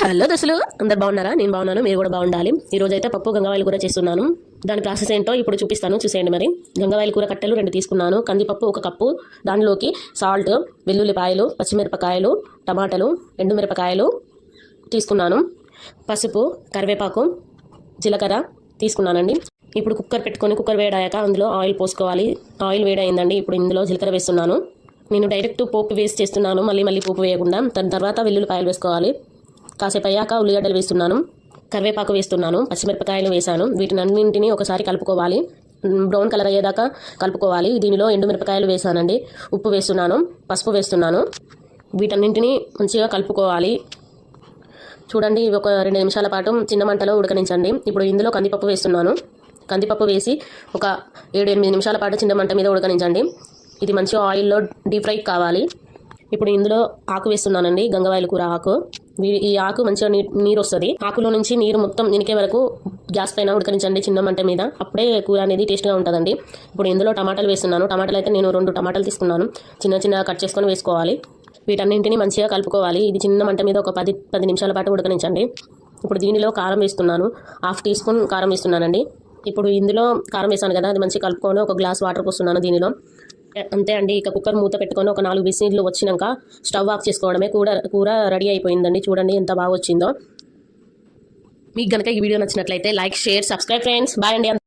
Hello దోస్తులు, అందరు బాగున్నారా? నేను బాగున్నాను, మీరు కూడా బాగుండాలి. ఈ రోజు అయితే పప్పు గంగవాయిల కూర చేస్తున్నాను. దాని ప్రాసెస్ ఏంటో ఇప్పుడు చూపిస్తాను, చూసేయండి. మరి గంగవాయిల కూర కట్టెలు 2 తీసుకున్నాను, కందిపప్పు 1 కప్పు, దానిలోకి సాల్ట్, వెల్లుల్లిపాయలు, పచ్చిమిరపకాయలు, టమాటాలు, ఎండుమిరపకాయలు తీసుకున్నాను, పసుపు, కరివేపాకు, జీలకర్ర తీసుకున్నానండి. ఇప్పుడు కుక్కర్ పెట్టుకొని కుక్కర్ వేడాక అందులో ఆయిల్ పోసుకోవాలి. ఆయిల్ వేడైందండి. ఇప్పుడు ఇందులో జీలకర్ర వేస్తున్నాను. నేను డైరెక్ట్ పోపు వేసి చేస్తున్నాను, మళ్ళీ పోపు వేయకుండా. దాని తర్వాత వెల్లుల్లిపాయలు వేసుకోవాలి. కాసేపు అయ్యాక ఉల్లిగడ్డలు వేస్తున్నాను, కరివేపాకు వేస్తున్నాను, పచ్చిమిరపకాయలు వేసాను. వీటినన్నింటినీ ఒకసారి కలుపుకోవాలి. బ్రౌన్ కలర్ అయ్యేదాకా కలుపుకోవాలి. దీనిలో ఎండుమిరపకాయలు వేసానండి, ఉప్పు వేస్తున్నాను, పసుపు వేస్తున్నాను. వీటన్నింటినీ మంచిగా కలుపుకోవాలి. చూడండి, ఒక 2 నిమిషాల పాటు చిన్న మంటలో ఉడకనించండి. ఇప్పుడు ఇందులో కందిపప్పు వేస్తున్నాను. కందిపప్పు వేసి ఒక 7-8 నిమిషాల పాటు చిన్న మంట మీద ఉడకనించండి. ఇది మంచిగా ఆయిల్లో డీప్ ఫ్రై కావాలి. ఇప్పుడు ఇందులో ఆకు వేస్తున్నానండి, గంగవాయిల కూర ఆకు. ఈ ఆకు మంచిగా నీరు వస్తుంది. ఆకులో నుంచి నీరు మొత్తం ఇనికే వరకు గ్యాస్ పైన ఉడకనించండి చిన్న మంట మీద. అప్పుడే కూర అనేది టేస్ట్గా ఉంటుందండి. ఇప్పుడు ఇందులో టమాటాలు వేస్తున్నాను. టమాటాలు అయితే నేను 2 టమాటాలు తీసుకున్నాను, చిన్న కట్ చేసుకొని వేసుకోవాలి. వీటన్నింటినీ మంచిగా కలుపుకోవాలి. ఇది చిన్న మంట మీద ఒక 10 నిమిషాల పాటు ఉడకనించండి. ఇప్పుడు దీనిలో కారం వేస్తున్నాను, 1/2 టీ స్పూన్ కారం వేస్తున్నానండి. ఇప్పుడు ఇందులో కారం వేసాను కదా, అది మంచిగా కలుపుకొని ఒక గ్లాస్ వాటర్ పోస్తున్నాను దీనిలో. అంతే అండి. ఇక కుక్కర్ మూత పెట్టుకొని ఒక 4 విజిల్లు వచ్చినాక స్టవ్ ఆఫ్ చేసుకోవడమే. కూర రెడీ అయిపోయిందండి. చూడండి ఎంత బాగా వచ్చిందో. మీకు కనుక ఈ వీడియో నచ్చినట్లయితే like, share, subscribe friends. Bye అండి.